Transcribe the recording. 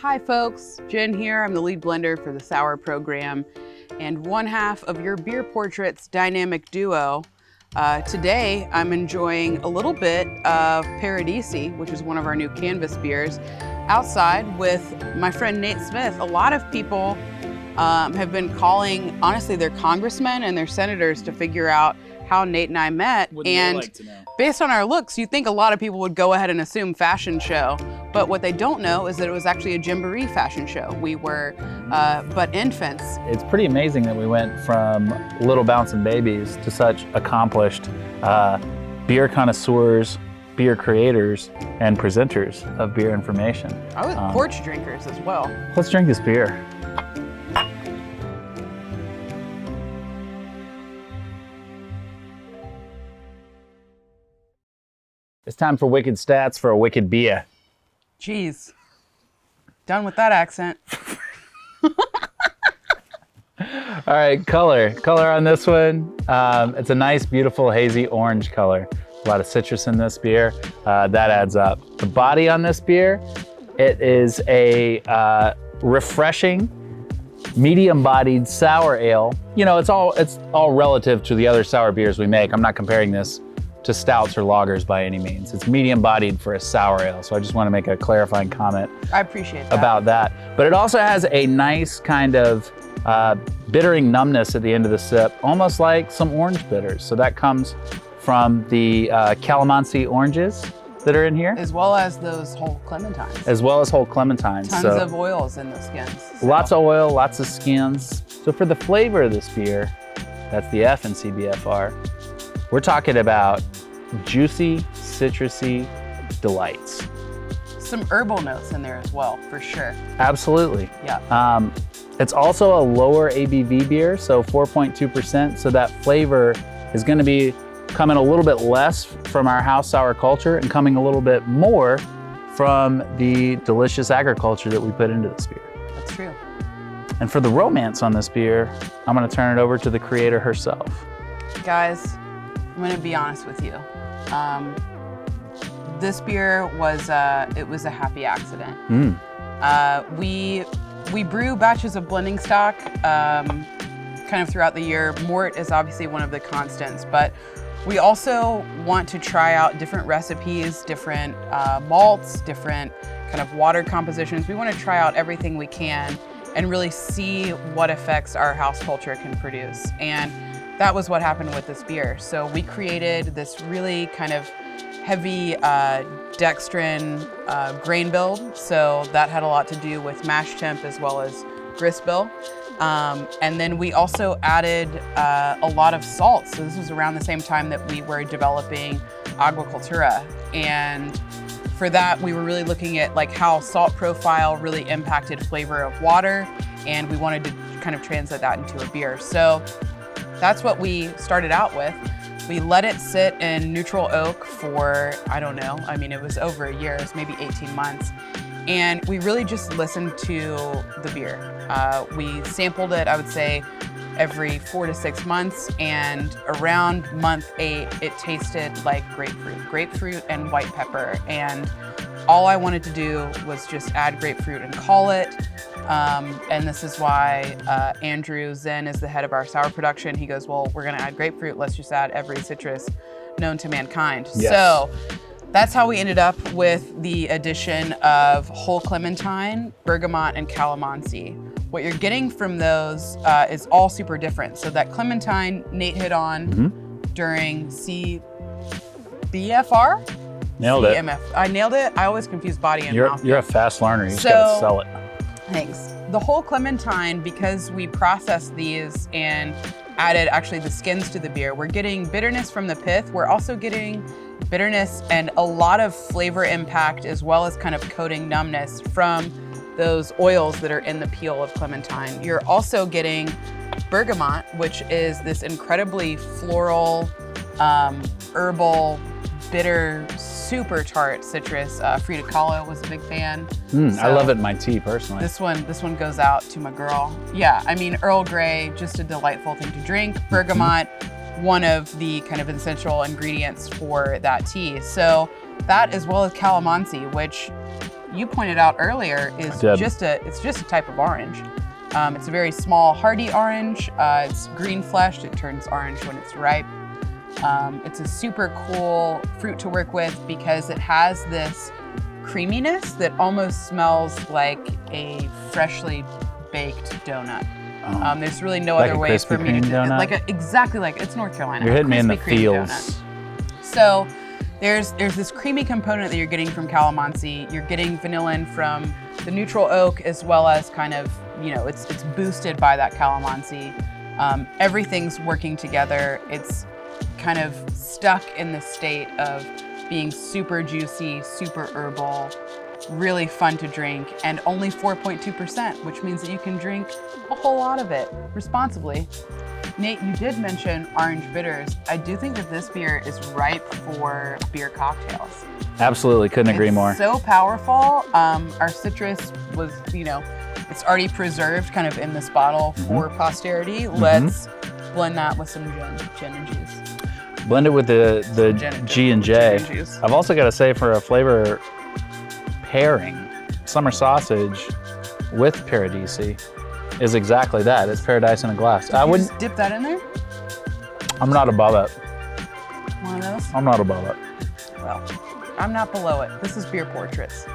Hi folks, Jen here. I'm the lead blender for the Sour program and one half of your Beer Portraits dynamic duo. Today I'm enjoying a little bit of Paradisi, which is one of our new canvas beers, outside with my friend Nate Smith. A lot of people have been calling, honestly, their congressmen and their senators to figure out how Nate and I met. Wouldn't they like to know? Based on our looks, you'd think a lot of people would go ahead and assume fashion show. But what they don't know is that it was actually a Gymboree fashion show. We were but infants. It's pretty amazing that we went from little bouncing babies to such accomplished beer connoisseurs, beer creators, and presenters of beer information. I was porch drinkers as well. Let's drink this beer. It's time for Wicked Stats for a Wicked Beer. Jeez. Done with that accent. All right, color on this one. It's a nice, beautiful, hazy orange color. A lot of citrus in this beer. That adds up. The body on this beer, it is a refreshing, medium-bodied sour ale. You know, it's all relative to the other sour beers we make. I'm not comparing this to stouts or lagers by any means. It's medium-bodied for a sour ale, so I just want to make a clarifying comment. I appreciate that. About that. But it also has a nice kind of bittering numbness at the end of the sip, almost like some orange bitters. So that comes from the calamansi oranges that are in here. As well as those whole clementines. As well as whole clementines. Tons of oils in the skins. So. Lots of oil, lots of skins. So for the flavor of this beer, that's the F in CBFR, we're talking about juicy, citrusy delights. Some herbal notes in there as well, for sure. Absolutely. Yeah. It's also a lower ABV beer, so 4.2%. So that flavor is going to be coming a little bit less from our house sour culture and coming a little bit more from the delicious agriculture that we put into this beer. That's true. And for the romance on this beer, I'm going to turn it over to the creator herself. Guys, I'm going to be honest with you. This beer was it was a happy accident. We brew batches of blending stock kind of throughout the year. Mort is obviously one of the constants, but we also want to try out different recipes, different malts, different kind of water compositions. We want to try out everything we can and really see what effects our house culture can produce. And that was what happened with this beer. So we created this really kind of heavy dextrin grain build. So that had a lot to do with mash temp as well as grist bill. And then we also added a lot of salt. So this was around the same time that we were developing Agricultura. And for that, we were really looking at like how salt profile really impacted flavor of water. And we wanted to kind of translate that into a beer. So that's what we started out with. We let it sit in neutral oak for, I don't know, I mean, it was over a year, it was maybe 18 months. And we really just listened to the beer. We sampled it, I would say, every 4 to 6 months. And around month 8, it tasted like grapefruit and white pepper. And all I wanted to do was just add grapefruit and call it. And this is why Andrew Zen is the head of our sour production. He goes, well, we're gonna add grapefruit. Let's just add every citrus known to mankind. Yes. So that's how we ended up with the addition of whole clementine, bergamot, and calamansi. What you're getting from those is all super different. So that clementine Nate hit on during CBFR? Nailed CMF. It. I nailed it. I always confuse body and mouth. You're a fast learner. You just gotta sell it. Thanks. The whole clementine, because we processed these and added actually the skins to the beer, we're getting bitterness from the pith. We're also getting bitterness and a lot of flavor impact as well as kind of coating numbness from those oils that are in the peel of clementine. You're also getting bergamot, which is this incredibly floral, herbal, bitter, super tart citrus. Frida Kahlo was a big fan. So I love it in my tea personally. This one goes out to my girl. Yeah, I mean, Earl Grey, just a delightful thing to drink. Bergamot, one of the kind of essential ingredients for that tea. So that, as well as calamansi, which you pointed out earlier, is just a type of orange. It's a very small, hardy orange. It's green fleshed. It turns orange when it's ripe. It's a super cool fruit to work with because it has this creaminess that almost smells like a freshly baked donut. There's really no other way for me to do it. Exactly like it's North Carolina. You're hitting me in the Krispy Kreme feels. donut. So there's this creamy component that you're getting from calamansi. You're getting vanillin from the neutral oak, as well as kind of, you know, it's boosted by that calamansi. Everything's working together. It's kind of stuck in the state of being super juicy, super herbal, really fun to drink, and only 4.2%, which means that you can drink a whole lot of it responsibly. Nate, you did mention orange bitters. I do think that this beer is ripe for beer cocktails. Absolutely, couldn't agree more. So powerful. Our citrus was, you know, it's already preserved kind of in this bottle for posterity. Let's blend that with some gin and juice. Blend it with the G&J. I've also got to say, for a flavor pairing, summer sausage with Paradisi is exactly that. It's paradise in a glass. I wouldn't dip that in there. I'm not above it. One of those? I'm not above it. Well, I'm not below it. This is Beer Portraits.